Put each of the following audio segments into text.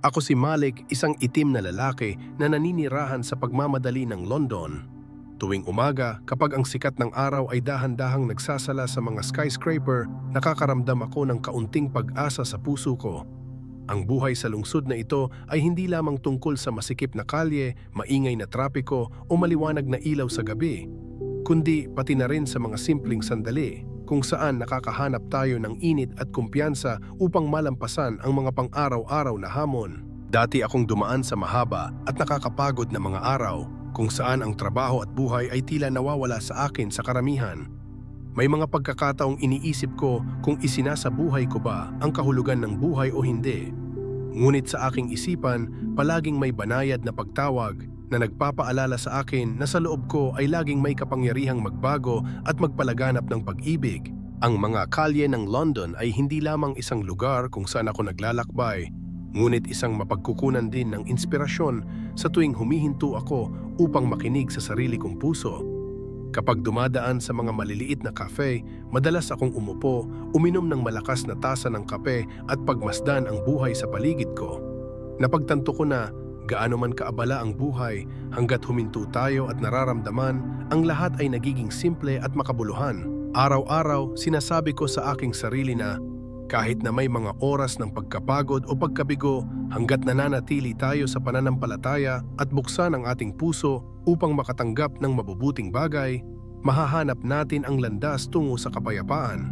Ako si Malik, isang itim na lalaki na naninirahan sa pagmamadali ng London. Tuwing umaga, kapag ang sikat ng araw ay dahan-dahang nagsasala sa mga skyscraper, nakakaramdam ako ng kaunting pag-asa sa puso ko. Ang buhay sa lungsod na ito ay hindi lamang tungkol sa masikip na kalye, maingay na trapiko o maliwanag na ilaw sa gabi, kundi pati na rin sa mga simpleng sandali kung saan nakakahanap tayo ng init at kumpiyansa upang malampasan ang mga pang-araw-araw na hamon. Dati akong dumaan sa mahaba at nakakapagod na mga araw kung saan ang trabaho at buhay ay tila nawawala sa akin sa karamihan. May mga pagkakataong iniisip ko kung isinasabuhay ko ba ang kahulugan ng buhay o hindi. Ngunit sa aking isipan, palaging may banayad na pagtawag na nagpapaalala sa akin na sa loob ko ay laging may kapangyarihang magbago at magpalaganap ng pag-ibig. Ang mga kalye ng London ay hindi lamang isang lugar kung saan ako naglalakbay, ngunit isang mapagkukunan din ng inspirasyon sa tuwing humihinto ako upang makinig sa sarili kong puso. Kapag dumadaan sa mga maliliit na cafe, madalas akong umupo, uminom ng malakas na tasa ng kape at pagmasdan ang buhay sa paligid ko. Napagtanto ko na gaano man kaabala ang buhay, hanggat huminto tayo at nararamdaman, ang lahat ay nagiging simple at makabuluhan. Araw-araw, sinasabi ko sa aking sarili na kahit na may mga oras ng pagkapagod o pagkabigo, hanggat nananatili tayo sa pananampalataya at buksan ang ating puso upang makatanggap ng mabubuting bagay, mahahanap natin ang landas tungo sa kapayapaan.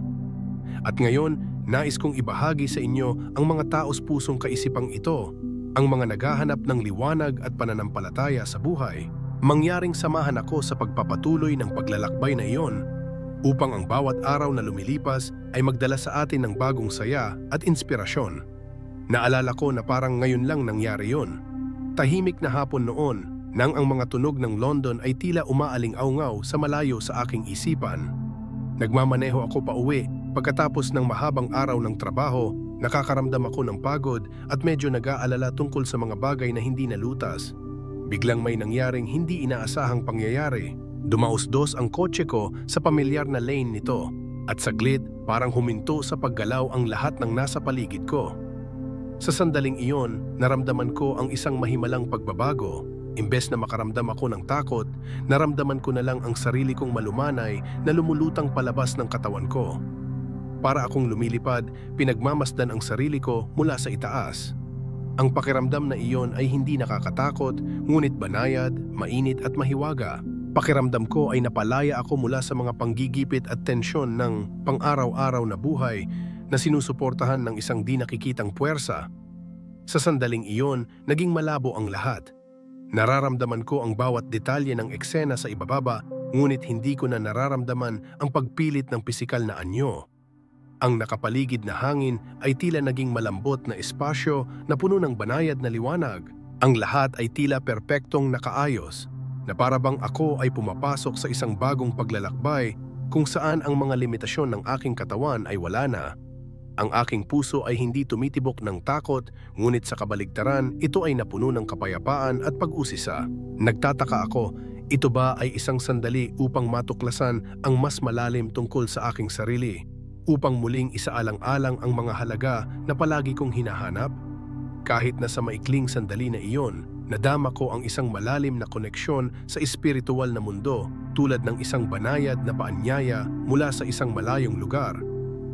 At ngayon, nais kong ibahagi sa inyo ang mga taos-pusong kaisipang ito, ang mga naghahanap ng liwanag at pananampalataya sa buhay. Mangyaring samahan ako sa pagpapatuloy ng paglalakbay na iyon, upang ang bawat araw na lumilipas ay magdala sa atin ng bagong saya at inspirasyon. Naalala ko na parang ngayon lang nangyari yon. Tahimik na hapon noon, nang ang mga tunog ng London ay tila umaaling-aungaw sa malayo sa aking isipan. Nagmamaneho ako pauwi pagkatapos ng mahabang araw ng trabaho. Nakakaramdam ako ng pagod at medyo nag-aalala tungkol sa mga bagay na hindi nalutas. Biglang may nangyaring hindi inaasahang pangyayari. Dumausdos ang kotse ko sa pamilyar na lane nito at saglit parang huminto sa paggalaw ang lahat ng nasa paligid ko. Sa sandaling iyon, naramdaman ko ang isang mahimalang pagbabago. Imbes na makaramdam ako ng takot, naramdaman ko na lang ang sarili kong malumanay na lumulutang palabas ng katawan ko. Para akong lumilipad, pinagmamasdan ang sarili ko mula sa itaas. Ang pakiramdam na iyon ay hindi nakakatakot, ngunit banayad, mainit at mahiwaga. Pakiramdam ko ay napalaya ako mula sa mga panggigipit at tensyon ng pang-araw-araw na buhay na sinusuportahan ng isang di nakikitang puwersa. Sa sandaling iyon, naging malabo ang lahat. Nararamdaman ko ang bawat detalye ng eksena sa ibababa, ngunit hindi ko na nararamdaman ang pagpilit ng pisikal na anyo. Ang nakapaligid na hangin ay tila naging malambot na espasyo na puno ng banayad na liwanag. Ang lahat ay tila perpektong nakaayos, na parabang ako ay pumapasok sa isang bagong paglalakbay kung saan ang mga limitasyon ng aking katawan ay wala na. Ang aking puso ay hindi tumitibok ng takot, ngunit sa kabaligtaran, ito ay napuno ng kapayapaan at pag-usisa. Nagtataka ako, ito ba ay isang sandali upang matuklasan ang mas malalim tungkol sa aking sarili? Upang muling isaalang-alang ang mga halaga na palagi kong hinahanap? Kahit na sa maikling sandali na iyon, nadama ko ang isang malalim na koneksyon sa espiritual na mundo tulad ng isang banayad na paanyaya mula sa isang malayong lugar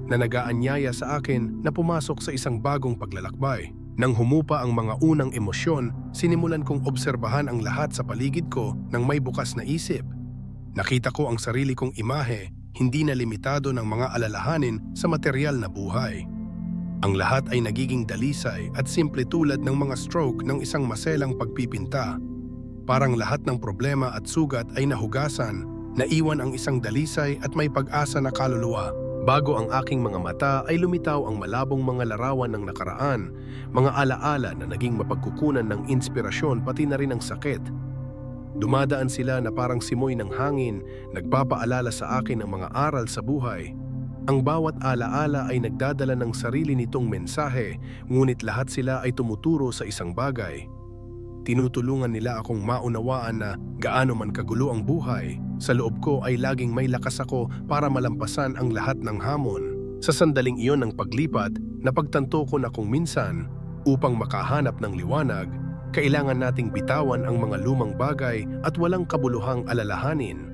na nagaanyaya sa akin na pumasok sa isang bagong paglalakbay. Nang humupa ang mga unang emosyon, sinimulan kong obserbahan ang lahat sa paligid ko ng may bukas na isip. Nakita ko ang sarili kong imahe, hindi na limitado ng mga alalahanin sa material na buhay. Ang lahat ay nagiging dalisay at simple tulad ng mga stroke ng isang maselang pagpipinta. Parang lahat ng problema at sugat ay nahugasan, naiwan ang isang dalisay at may pag-asa na kaluluwa. Bago ang aking mga mata ay lumitaw ang malabong mga larawan ng nakaraan, mga alaala na naging mapagkukunan ng inspirasyon pati na rin ng sakit. Dumadaan sila na parang simoy ng hangin, nagpapaalala sa akin ng mga aral sa buhay. Ang bawat alaala ay nagdadala ng sarili nitong mensahe, ngunit lahat sila ay tumuturo sa isang bagay. Tinutulungan nila akong maunawaan na gaano man kagulo ang buhay, sa loob ko ay laging may lakas ako para malampasan ang lahat ng hamon. Sa sandaling iyon ng paglipat, napagtanto ko na kung minsan, Upang makahanap ng liwanag, kailangan nating bitawan ang mga lumang bagay at walang kabuluhang alalahanin.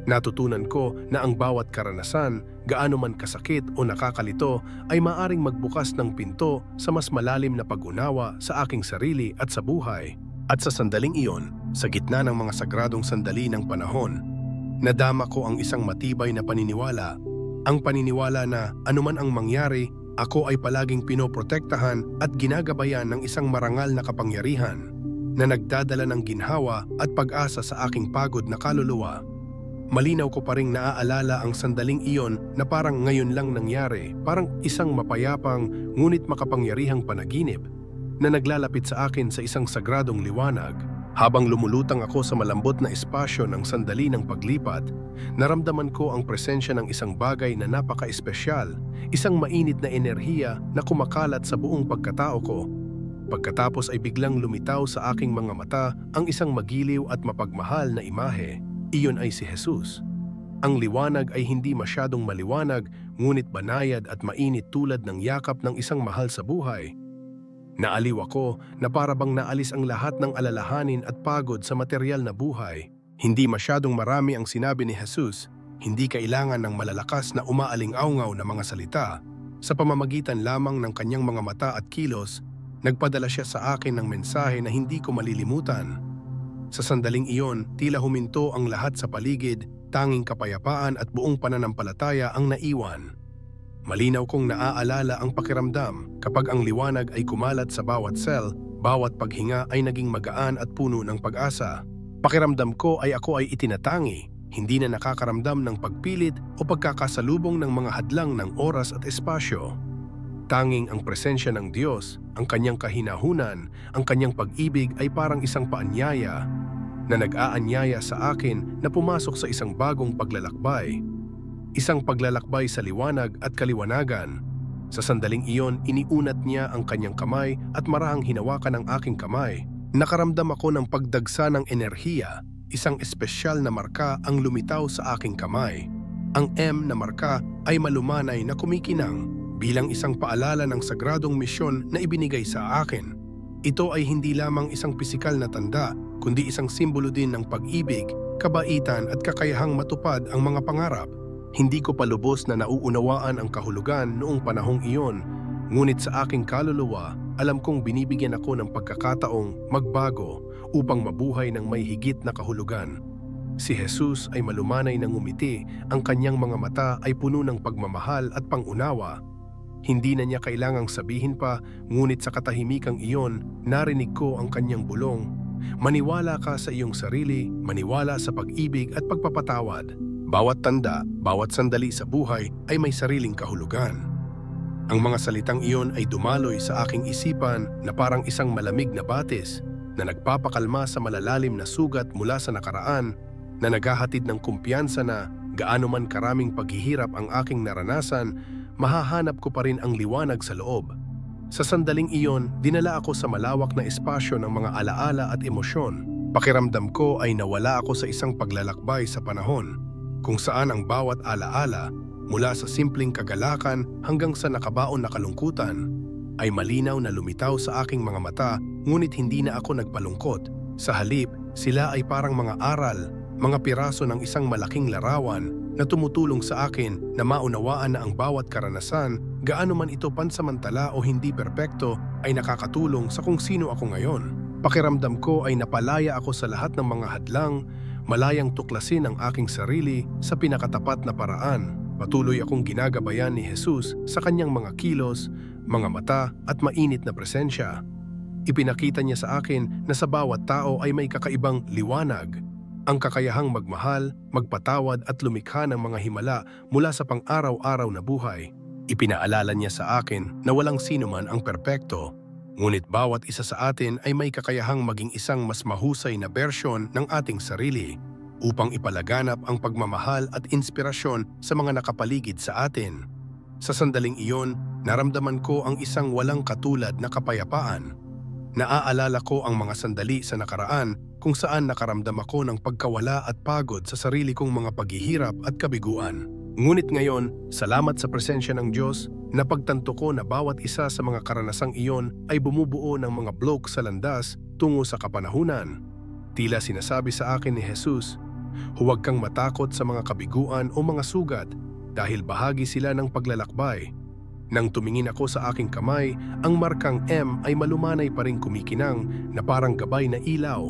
Natutunan ko na ang bawat karanasan, gaano man kasakit o nakakalito, ay maaring magbukas ng pinto sa mas malalim na pag-unawa sa aking sarili at sa buhay. At sa sandaling iyon, sa gitna ng mga sagradong sandali ng panahon, nadama ko ang isang matibay na paniniwala. Ang paniniwala na anuman ang mangyari, ako ay palaging pinoprotektahan at ginagabayan ng isang marangal na kapangyarihan na nagdadala ng ginhawa at pag-asa sa aking pagod na kaluluwa. Malinaw ko pa ring naaalala ang sandaling iyon na parang ngayon lang nangyari, parang isang mapayapang ngunit makapangyarihang panaginip na naglalapit sa akin sa isang sagradong liwanag. Habang lumulutang ako sa malambot na espasyo ng sandali ng paglipat, naramdaman ko ang presensya ng isang bagay na napaka-espesyal, isang mainit na enerhiya na kumakalat sa buong pagkatao ko. Pagkatapos ay biglang lumitaw sa aking mga mata ang isang magiliw at mapagmahal na imahe. Iyon ay si Jesus. Ang liwanag ay hindi masyadong maliwanag, ngunit banayad at mainit tulad ng yakap ng isang mahal sa buhay. Naaliw ako na para bang naalis ang lahat ng alalahanin at pagod sa materyal na buhay. Hindi masyadong marami ang sinabi ni Jesus, hindi kailangan ng malalakas na umaaling-awngaw na mga salita. Sa pamamagitan lamang ng kanyang mga mata at kilos, nagpadala siya sa akin ng mensahe na hindi ko malilimutan. Sa sandaling iyon, tila huminto ang lahat sa paligid, tanging kapayapaan at buong pananampalataya ang naiwan. Malinaw kong naaalala ang pakiramdam kapag ang liwanag ay kumalat sa bawat cell, bawat paghinga ay naging magaan at puno ng pag-asa. Pakiramdam ko ay ako ay itinatangi, hindi na nakakaramdam ng pagpilit o pagkakasalubong ng mga hadlang ng oras at espasyo. Tanging ang presensya ng Diyos, ang kanyang kahinahunan, ang kanyang pag-ibig ay parang isang paanyaya na nag-aanyaya sa akin na pumasok sa isang bagong paglalakbay. Isang paglalakbay sa liwanag at kaliwanagan. Sa sandaling iyon, iniunat niya ang kanyang kamay at marahang hinawakan ang aking kamay. Nakaramdam ako ng pagdagsa ng enerhiya. Isang espesyal na marka ang lumitaw sa aking kamay. Ang M na marka ay malumanay na kumikinang bilang isang paalala ng sagradong misyon na ibinigay sa akin. Ito ay hindi lamang isang pisikal na tanda, kundi isang simbolo din ng pag-ibig, kabaitan at kakayahang matupad ang mga pangarap. Hindi ko palubos na nauunawaan ang kahulugan noong panahong iyon, ngunit sa aking kaluluwa, alam kong binibigyan ako ng pagkakataong magbago upang mabuhay ng may higit na kahulugan. Si Jesus ay malumanay ng ngumiti, ang kanyang mga mata ay puno ng pagmamahal at pangunawa. Hindi na niya kailangang sabihin pa, ngunit sa katahimikang iyon, narinig ko ang kanyang bulong. Maniwala ka sa iyong sarili, maniwala sa pag-ibig at pagpapatawad. Bawat tanda, bawat sandali sa buhay ay may sariling kahulugan. Ang mga salitang iyon ay dumaloy sa aking isipan na parang isang malamig na batis na nagpapakalma sa malalalim na sugat mula sa nakaraan, na naghahatid ng kumpiyansa na gaano man karaming paghihirap ang aking naranasan, mahahanap ko pa rin ang liwanag sa loob. Sa sandaling iyon, dinala ako sa malawak na espasyo ng mga alaala at emosyon. Pakiramdam ko ay nawala ako sa isang paglalakbay sa panahon, kung saan ang bawat alaala, mula sa simpleng kagalakan hanggang sa nakabaon na kalungkutan, ay malinaw na lumitaw sa aking mga mata, ngunit hindi na ako nagpalungkot. Sa halip, sila ay parang mga aral, mga piraso ng isang malaking larawan na tumutulong sa akin na maunawaan na ang bawat karanasan, gaano man ito pansamantala o hindi perpekto, ay nakakatulong sa kung sino ako ngayon. Pakiramdam ko ay napalaya ako sa lahat ng mga hadlang, malayang tuklasin ang aking sarili sa pinakatapat na paraan. Patuloy akong ginagabayan ni Jesus sa kanyang mga kilos, mga mata at mainit na presensya. Ipinakita niya sa akin na sa bawat tao ay may kakaibang liwanag, ang kakayahang magmahal, magpatawad at lumikha ng mga himala mula sa pang-araw-araw na buhay. Ipinaalala niya sa akin na walang sino man ang perpekto, ngunit bawat isa sa atin ay may kakayahang maging isang mas mahusay na bersyon ng ating sarili upang ipalaganap ang pagmamahal at inspirasyon sa mga nakapaligid sa atin. Sa sandaling iyon, naramdaman ko ang isang walang katulad na kapayapaan. Naaalala ko ang mga sandali sa nakaraan kung saan nakaramdam ako ng pagkawala at pagod sa sarili kong mga paghihirap at kabiguan. Ngunit ngayon, salamat sa presensya ng Diyos, Napagtanto ko na bawat isa sa mga karanasang iyon ay bumubuo ng mga blok sa landas tungo sa kapanahunan. Tila sinasabi sa akin ni Jesus, huwag kang matakot sa mga kabiguan o mga sugat dahil bahagi sila ng paglalakbay. Nang tumingin ako sa aking kamay, ang markang M ay malumanay pa ring kumikinang na parang gabay na ilaw.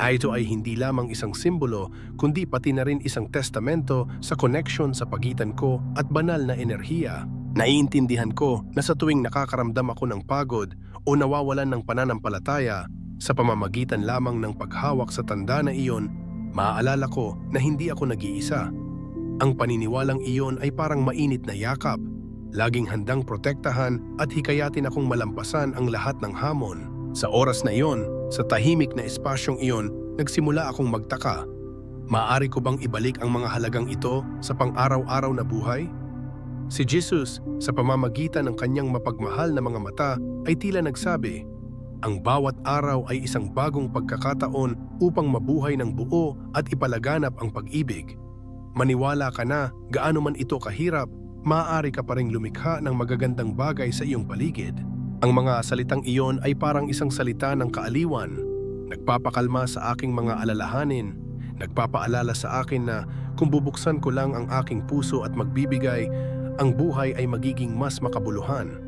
Ito ay hindi lamang isang simbolo kundi pati na rin isang testamento sa connection sa pagitan ko at banal na enerhiya. Naiintindihan ko na sa tuwing nakakaramdam ako ng pagod o nawawalan ng pananampalataya sa pamamagitan lamang ng paghawak sa tanda na iyon, maaalala ko na hindi ako nag-iisa. Ang paniniwalang iyon ay parang mainit na yakap, laging handang protektahan at hikayatin akong malampasan ang lahat ng hamon. Sa oras na iyon, sa tahimik na espasyong iyon, nagsimula akong magtaka. Maaari ko bang ibalik ang mga halagang ito sa pang-araw-araw na buhay? Si Jesus, sa pamamagitan ng kanyang mapagmahal na mga mata, ay tila nagsabi, ang bawat araw ay isang bagong pagkakataon upang mabuhay ng buo at ipalaganap ang pag-ibig. Maniwala ka na, gaano man ito kahirap, maaari ka pa ring lumikha ng magagandang bagay sa iyong paligid. Ang mga salitang iyon ay parang isang salita ng kaaliwan, nagpapakalma sa aking mga alalahanin, nagpapaalala sa akin na kung bubuksan ko lang ang aking puso at magbibigay, ang buhay ay magiging mas makabuluhan.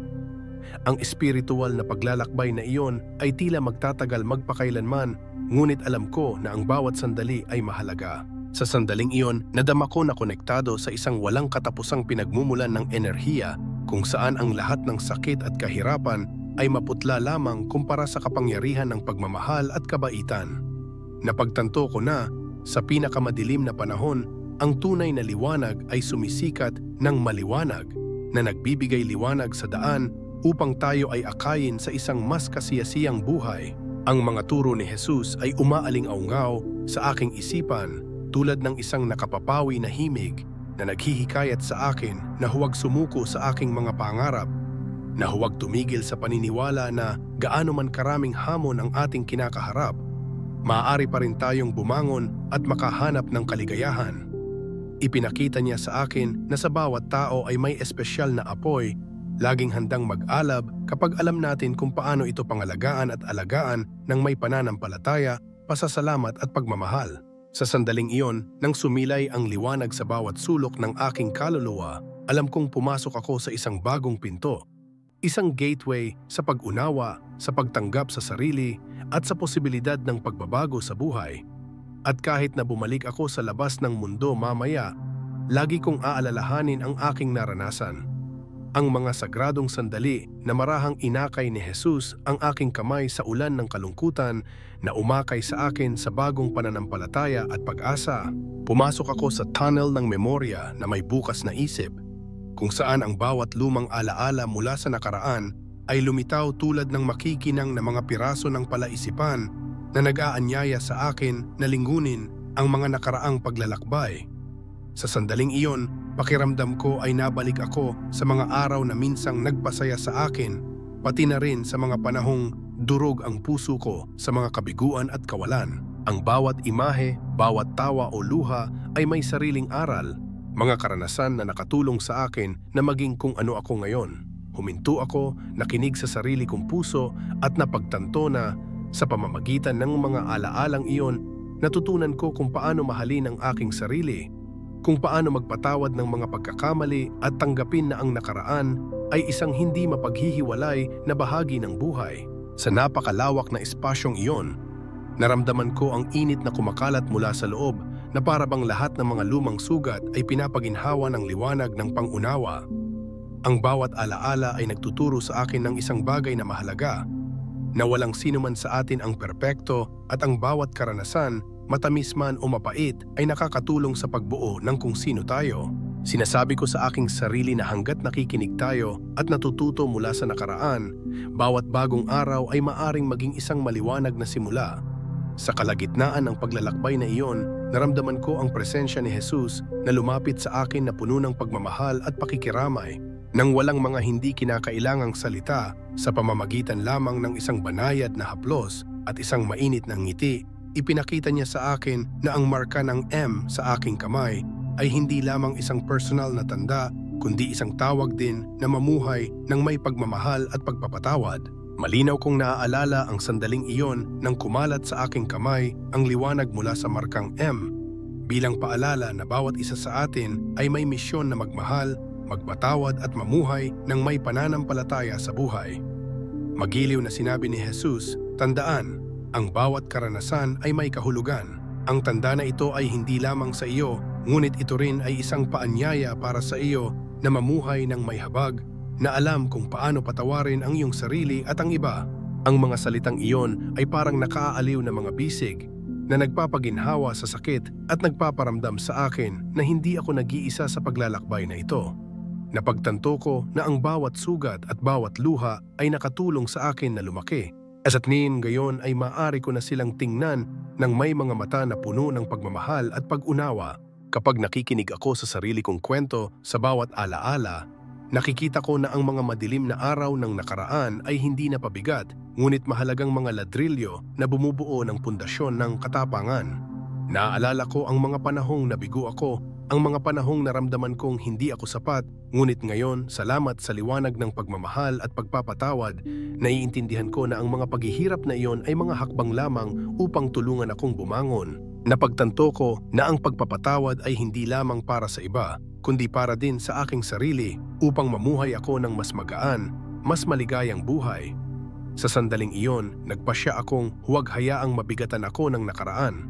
Ang espiritual na paglalakbay na iyon ay tila magtatagal magpakailanman, ngunit alam ko na ang bawat sandali ay mahalaga. Sa sandaling iyon, nadama ko na konektado sa isang walang katapusang pinagmumulan ng enerhiya kung saan ang lahat ng sakit at kahirapan ay maputla lamang kumpara sa kapangyarihan ng pagmamahal at kabaitan. Napagtanto ko na, sa pinakamadilim na panahon, ang tunay na liwanag ay sumisikat ng maliwanag na nagbibigay liwanag sa daan upang tayo ay akayin sa isang mas kasiyasiyang buhay. Ang mga turo ni Jesus ay umaaling-aungaw sa aking isipan tulad ng isang nakapapawi na himig na naghihikayat sa akin na huwag sumuko sa aking mga pangarap, na huwag tumigil sa paniniwala na gaano man karaming hamon ang ating kinakaharap, maaari pa rin tayong bumangon at makahanap ng kaligayahan. Ipinakita niya sa akin na sa bawat tao ay may espesyal na apoy, laging handang mag-alab kapag alam natin kung paano ito pangalagaan at alagaan ng may pananampalataya, pasasalamat at pagmamahal. Sa sandaling iyon, nang sumilay ang liwanag sa bawat sulok ng aking kaluluwa, alam kong pumasok ako sa isang bagong pinto. Isang gateway sa pag-unawa, sa pagtanggap sa sarili, at sa posibilidad ng pagbabago sa buhay. At kahit na bumalik ako sa labas ng mundo mamaya, lagi kong aalalahanin ang aking naranasan. Ang mga sagradong sandali na marahang inakay ni Jesus ang aking kamay sa ulan ng kalungkutan na umakay sa akin sa bagong pananampalataya at pag-asa. Pumasok ako sa tunnel ng memorya na may bukas na isip, kung saan ang bawat lumang alaala mula sa nakaraan ay lumitaw tulad ng makikinang na mga piraso ng palaisipan na nag-aanyaya sa akin na lingunin ang mga nakaraang paglalakbay. Sa sandaling iyon, pakiramdam ko ay nabalik ako sa mga araw na minsang nagpasaya sa akin, pati na rin sa mga panahong durog ang puso ko sa mga kabiguan at kawalan. Ang bawat imahe, bawat tawa o luha ay may sariling aral, mga karanasan na nakatulong sa akin na maging kung ano ako ngayon. Huminto ako, nakinig sa sarili kong puso at napagtanto na sa pamamagitan ng mga alaalang iyon, natutunan ko kung paano mahalin ang aking sarili, kung paano magpatawad ng mga pagkakamali at tanggapin na ang nakaraan ay isang hindi mapaghihiwalay na bahagi ng buhay. Sa napakalawak na espasyong iyon, naramdaman ko ang init na kumakalat mula sa loob na para bang lahat ng mga lumang sugat ay pinapaginhawa ng liwanag ng pangunawa. Ang bawat alaala ay nagtuturo sa akin ng isang bagay na mahalaga, na walang sino man sa atin ang perpekto at ang bawat karanasan, matamis man o mapait, ay nakakatulong sa pagbuo ng kung sino tayo. Sinasabi ko sa aking sarili na hanggat nakikinig tayo at natututo mula sa nakaraan, bawat bagong araw ay maaring maging isang maliwanag na simula. Sa kalagitnaan ng paglalakbay na iyon, naramdaman ko ang presensya ni Jesus na lumapit sa akin na puno ng pagmamahal at pakikiramay, nang walang mga hindi kinakailangang salita, sa pamamagitan lamang ng isang banayad na haplos at isang mainit na ngiti. Ipinakita niya sa akin na ang marka ng M sa aking kamay ay hindi lamang isang personal na tanda, kundi isang tawag din na mamuhay ng may pagmamahal at pagpapatawad. Malinaw kong naaalala ang sandaling iyon nang kumalat sa aking kamay ang liwanag mula sa markang M, bilang paalala na bawat isa sa atin ay may misyon na magmahal, magpatawad at mamuhay ng may pananampalataya sa buhay. Magiliw na sinabi ni Jesus, "Tandaan, ang bawat karanasan ay may kahulugan. Ang tanda na ito ay hindi lamang sa iyo, ngunit ito rin ay isang paanyaya para sa iyo na mamuhay ng may habag, na alam kung paano patawarin ang iyong sarili at ang iba." Ang mga salitang iyon ay parang nakaaaliw na mga bisig na nagpapaginhawa sa sakit at nagpaparamdam sa akin na hindi ako nag-iisa sa paglalakbay na ito. Napagtanto ko na ang bawat sugat at bawat luha ay nakatulong sa akin na lumaki. At ngayon ay maaari ko na silang tingnan ng may mga mata na puno ng pagmamahal at pag-unawa. Kapag nakikinig ako sa sarili kong kwento sa bawat alaala, nakikita ko na ang mga madilim na araw ng nakaraan ay hindi na pabigat, ngunit mahalagang mga ladrilyo na bumubuo ng pundasyon ng katapangan. Naaalala ko ang mga panahong nabigo ako, ang mga panahong naramdaman kong hindi ako sapat, ngunit ngayon, salamat sa liwanag ng pagmamahal at pagpapatawad, naiintindihan ko na ang mga paghihirap na iyon ay mga hakbang lamang upang tulungan akong bumangon. Napagtanto ko na ang pagpapatawad ay hindi lamang para sa iba, kundi para din sa aking sarili upang mamuhay ako ng mas magaan, mas maligayang buhay. Sa sandaling iyon, nagpasya akong huwag hayaang mabigatan ako ng nakaraan.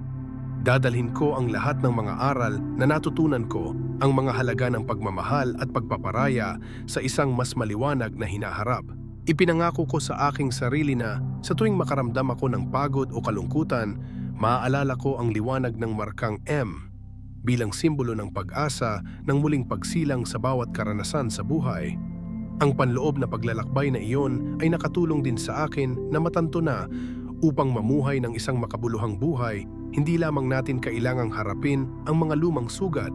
Dadalhin ko ang lahat ng mga aral na natutunan ko, ang mga halaga ng pagmamahal at pagpaparaya sa isang mas maliwanag na hinaharap. Ipinangako ko sa aking sarili na sa tuwing makaramdam ako ng pagod o kalungkutan, maaalala ko ang liwanag ng markang M bilang simbolo ng pag-asa ng muling pagsilang sa bawat karanasan sa buhay. Ang panloob na paglalakbay na iyon ay nakatulong din sa akin na matanto na upang mamuhay ng isang makabuluhang buhay, hindi lamang natin kailangang harapin ang mga lumang sugat,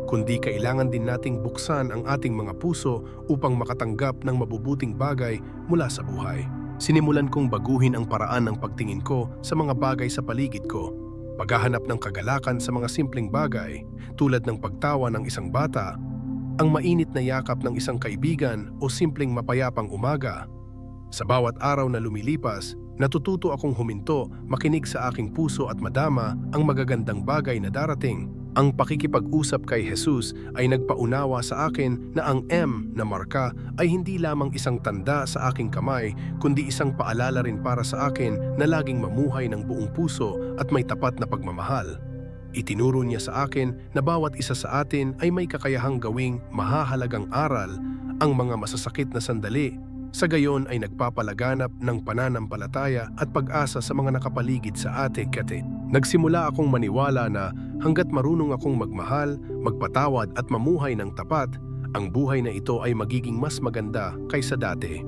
kundi kailangan din nating buksan ang ating mga puso upang makatanggap ng mabubuting bagay mula sa buhay. Sinimulan kong baguhin ang paraan ng pagtingin ko sa mga bagay sa paligid ko, paghahanap ng kagalakan sa mga simpleng bagay tulad ng pagtawa ng isang bata, ang mainit na yakap ng isang kaibigan o simpleng mapayapang umaga. Sa bawat araw na lumilipas, natututo akong huminto, makinig sa aking puso at madama ang magagandang bagay na darating. Ang pakikipag-usap kay Jesus ay nagpaunawa sa akin na ang M na marka ay hindi lamang isang tanda sa aking kamay, kundi isang paalala rin para sa akin na laging mamuhay ng buong puso at may tapat na pagmamahal. Itinuro niya sa akin na bawat isa sa atin ay may kakayahang gawing mahahalagang aral, ang mga masasakit na sandali, sa gayon ay nagpapalaganap ng pananampalataya at pag-asa sa mga nakapaligid sa ating kate. Nagsimula akong maniwala na hanggat marunong akong magmahal, magpatawad at mamuhay ng tapat, ang buhay na ito ay magiging mas maganda kaysa dati.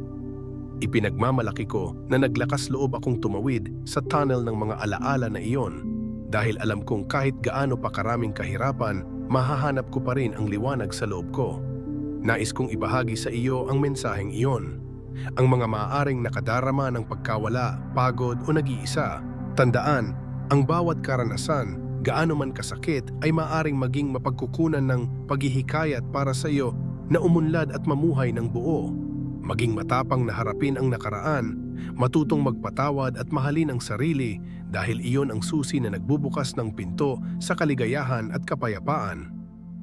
Ipinagmamalaki ko na naglakas loob akong tumawid sa tunnel ng mga alaala na iyon, dahil alam kong kahit gaano pa karaming kahirapan, mahahanap ko pa rin ang liwanag sa loob ko. Nais kong ibahagi sa iyo ang mensaheng iyon. Ang mga maaaring nakadarama ng pagkawala, pagod o nag-iisa, tandaan, ang bawat karanasan, gaano man kasakit, ay maaaring maging mapagkukunan ng paghihikayat para sa iyo na umunlad at mamuhay ng buo. Maging matapang na harapin ang nakaraan, matutong magpatawad at mahalin ang sarili dahil iyon ang susi na nagbubukas ng pinto sa kaligayahan at kapayapaan.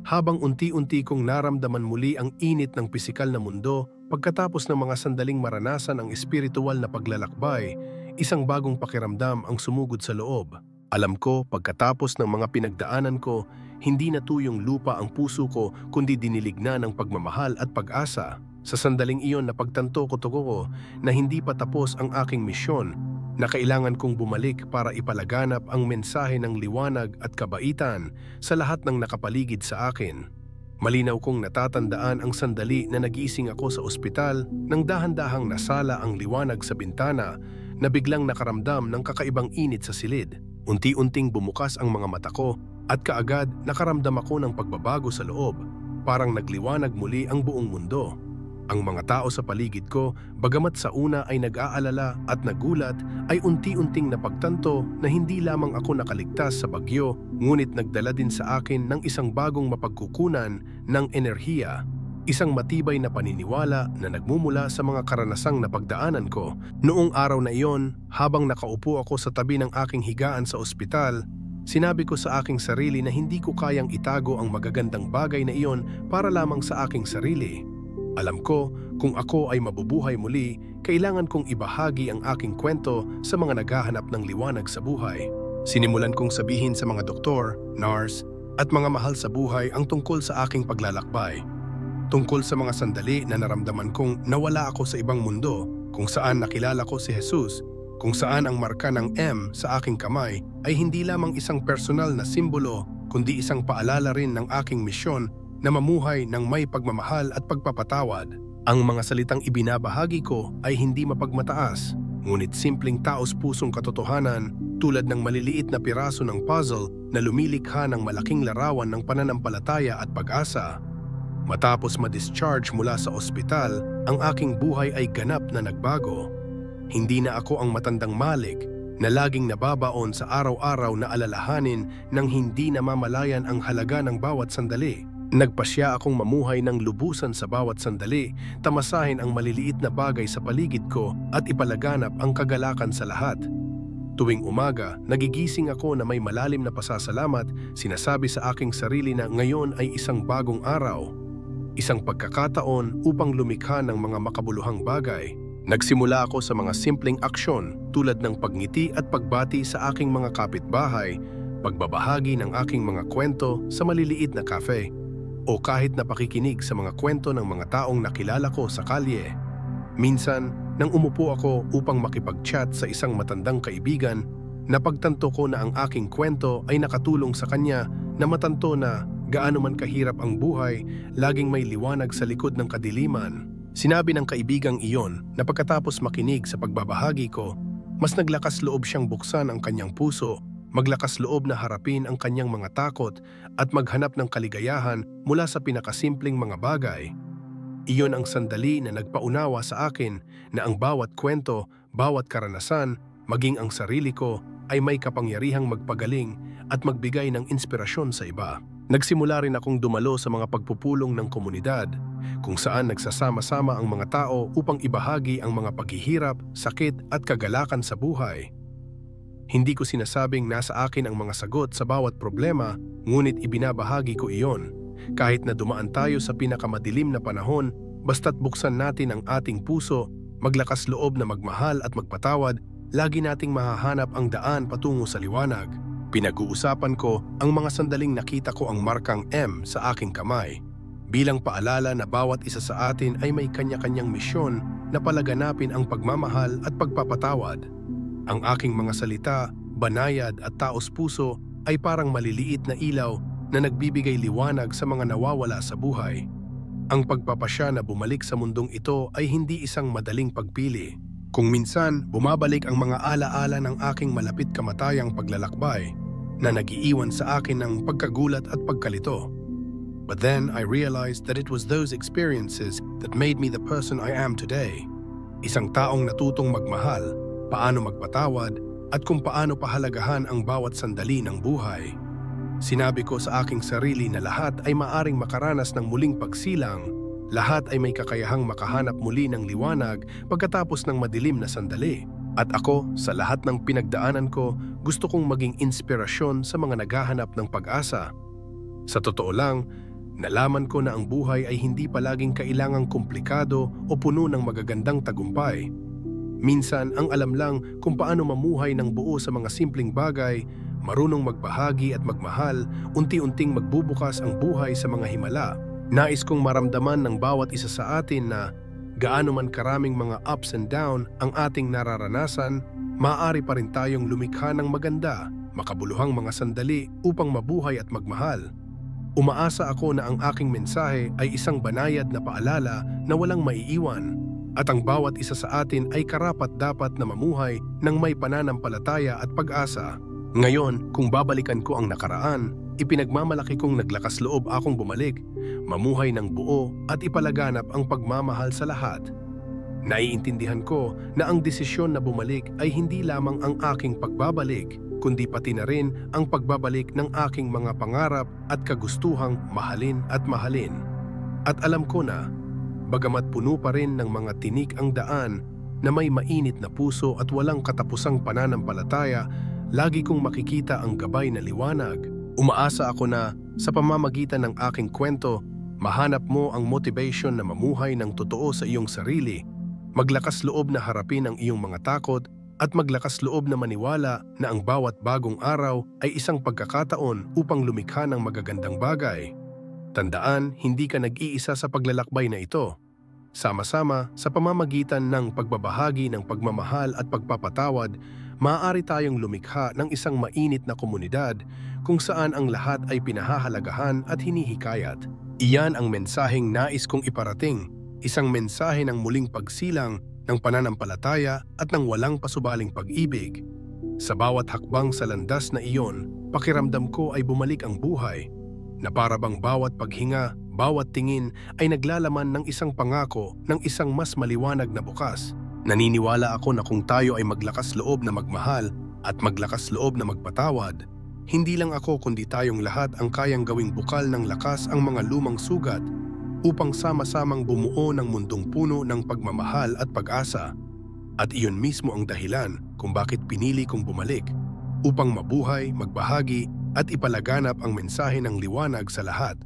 Habang unti-unti kong naramdaman muli ang init ng pisikal na mundo, pagkatapos ng mga sandaling maranasan ang espiritual na paglalakbay, isang bagong pakiramdam ang sumugod sa loob. Alam ko, pagkatapos ng mga pinagdaanan ko, hindi natuyong lupa ang puso ko kundi dinilig na ng pagmamahal at pag-asa. Sa sandaling iyon napagtanto ko na hindi pa tapos ang aking misyon, na kailangan kong bumalik para ipalaganap ang mensahe ng liwanag at kabaitan sa lahat ng nakapaligid sa akin. Malinaw kong natatandaan ang sandali na nagising ako sa ospital nang dahan-dahang nasala ang liwanag sa bintana na biglang nakaramdam ng kakaibang init sa silid. Unti-unting bumukas ang mga mata ko at kaagad nakaramdam ako ng pagbabago sa loob, parang nagliwanag muli ang buong mundo. Ang mga tao sa paligid ko, bagamat sa una ay nag-aalala at nagulat, ay unti-unting napagtanto na hindi lamang ako nakaligtas sa bagyo, ngunit nagdala din sa akin ng isang bagong mapagkukunan ng enerhiya. Isang matibay na paniniwala na nagmumula sa mga karanasang napagdaanan ko. Noong araw na iyon, habang nakaupo ako sa tabi ng aking higaan sa ospital, sinabi ko sa aking sarili na hindi ko kayang itago ang magagandang bagay na iyon para lamang sa aking sarili. Alam ko, kung ako ay mabubuhay muli, kailangan kong ibahagi ang aking kwento sa mga naghahanap ng liwanag sa buhay. Sinimulan kong sabihin sa mga doktor, nurse, at mga mahal sa buhay ang tungkol sa aking paglalakbay. Tungkol sa mga sandali na naramdaman kong nawala ako sa ibang mundo, kung saan nakilala ko si Jesus, kung saan ang marka ng M sa aking kamay ay hindi lamang isang personal na simbolo, kundi isang paalala rin ng aking misyon na mamuhay ng may pagmamahal at pagpapatawad. Ang mga salitang ibinabahagi ko ay hindi mapagmataas, ngunit simpleng taos-pusong katotohanan tulad ng maliliit na piraso ng puzzle na lumilikha ng malaking larawan ng pananampalataya at pag-asa. Matapos ma-discharge mula sa ospital, ang aking buhay ay ganap na nagbago. Hindi na ako ang matandang malik na laging nababaon sa araw-araw na alalahanin nang hindi namamalayan ang halaga ng bawat sandali. Nagpasya akong mamuhay ng lubusan sa bawat sandali, tamasahin ang maliliit na bagay sa paligid ko at ipalaganap ang kagalakan sa lahat. Tuwing umaga, nagigising ako na may malalim na pasasalamat, sinasabi sa aking sarili na ngayon ay isang bagong araw. Isang pagkakataon upang lumikha ng mga makabuluhang bagay. Nagsimula ako sa mga simpleng aksyon tulad ng pagngiti at pagbati sa aking mga kapitbahay, pagbabahagi ng aking mga kwento sa maliliit na cafe, o kahit na pakikinig sa mga kwento ng mga taong nakilala ko sa kalye. Minsan, nang umupo ako upang makipag-chat sa isang matandang kaibigan, napagtanto ko na ang aking kwento ay nakatulong sa kanya na matanto na gaano man kahirap ang buhay, laging may liwanag sa likod ng kadiliman. Sinabi ng kaibigang iyon na pagkatapos makinig sa pagbabahagi ko, mas naglakas loob siyang buksan ang kanyang puso, maglakas loob na harapin ang kanyang mga takot at maghanap ng kaligayahan mula sa pinakasimpleng mga bagay. Iyon ang sandali na nagpaunawa sa akin na ang bawat kwento, bawat karanasan, maging ang sarili ko ay may kapangyarihang magpagaling at magbigay ng inspirasyon sa iba. Nagsimula rin akong dumalo sa mga pagpupulong ng komunidad, kung saan nagsasama-sama ang mga tao upang ibahagi ang mga paghihirap, sakit at kagalakan sa buhay. Hindi ko sinasabing nasa akin ang mga sagot sa bawat problema, ngunit ibinabahagi ko iyon. Kahit na dumaan tayo sa pinakamadilim na panahon, basta't buksan natin ang ating puso, maglakas loob na magmahal at magpatawad, lagi nating mahahanap ang daan patungo sa liwanag. Pinag-uusapan ko ang mga sandaling nakita ko ang markang M sa aking kamay, bilang paalala na bawat isa sa atin ay may kanya-kanyang misyon na palaganapin ang pagmamahal at pagpapatawad. Ang aking mga salita, banayad at taos-puso ay parang maliliit na ilaw na nagbibigay liwanag sa mga nawawala sa buhay. Ang pagpapasya na bumalik sa mundong ito ay hindi isang madaling pagpili. Kung minsan, bumabalik ang mga alaala ng aking malapit kamatayang paglalakbay na nagiiwan sa akin ng pagkagulat at pagkalito. But then I realized that it was those experiences that made me the person I am today. Isang taong natutong magmahal, paano magpatawad, at kung paano pahalagahan ang bawat sandali ng buhay. Sinabi ko sa aking sarili na lahat ay maaring makaranas ng muling pagsilang, lahat ay may kakayahang makahanap muli ng liwanag pagkatapos ng madilim na sandali. At ako, sa lahat ng pinagdaanan ko, gusto kong maging inspirasyon sa mga naghahanap ng pag-asa. Sa totoo lang, nalaman ko na ang buhay ay hindi palaging kailangang komplikado o puno ng magagandang tagumpay. Minsan, ang alam lang kung paano mamuhay ng buo sa mga simpleng bagay, marunong magbahagi at magmahal, unti-unting magbubukas ang buhay sa mga himala. Nais kong maramdaman ng bawat isa sa atin na gaano man karaming mga ups and down ang ating nararanasan, maaari pa rin tayong lumikha ng maganda, makabuluhang mga sandali upang mabuhay at magmahal. Umaasa ako na ang aking mensahe ay isang banayad na paalala na walang maiiwan, at ang bawat isa sa atin ay karapat-dapat na mamuhay ng may pananampalataya at pag-asa. Ngayon, kung babalikan ko ang nakaraan, ipinagmamalaki kong naglakas loob akong bumalik, mamuhay ng buo at ipalaganap ang pagmamahal sa lahat. Naiintindihan ko na ang desisyon na bumalik ay hindi lamang ang aking pagbabalik, kundi pati na rin ang pagbabalik ng aking mga pangarap at kagustuhang mahalin at mahalin. At alam ko na, bagamat puno pa rin ng mga tinik ang daan na may mainit na puso at walang katapusang pananampalataya, lagi kong makikita ang gabay na liwanag. Umaasa ako na sa pamamagitan ng aking kwento, mahanap mo ang motivation na mamuhay ng totoo sa iyong sarili, maglakas loob na harapin ang iyong mga takot, at maglakas loob na maniwala na ang bawat bagong araw ay isang pagkakataon upang lumikha ng magagandang bagay. Tandaan, hindi ka nag-iisa sa paglalakbay na ito. Sama-sama, sa pamamagitan ng pagbabahagi ng pagmamahal at pagpapatawad, maaari tayong lumikha ng isang mainit na komunidad kung saan ang lahat ay pinahahalagahan at hinihikayat. Iyan ang mensaheng nais kong iparating, isang mensahe ng muling pagsilang, ng pananampalataya at ng walang pasubaling pag-ibig. Sa bawat hakbang sa landas na iyon, pakiramdam ko ay bumalik ang buhay, na para bang bawat paghinga, bawat tingin ay naglalaman ng isang pangako ng isang mas maliwanag na bukas. Naniniwala ako na kung tayo ay maglakas loob na magmahal at maglakas loob na magpatawad, hindi lang ako kundi tayong lahat ang kayang gawing bukal ng lakas ang mga lumang sugat upang sama-samang bumuo ng mundong puno ng pagmamahal at pag-asa. At iyon mismo ang dahilan kung bakit pinili kong bumalik, upang mabuhay, magbahagi at ipalaganap ang mensahe ng liwanag sa lahat.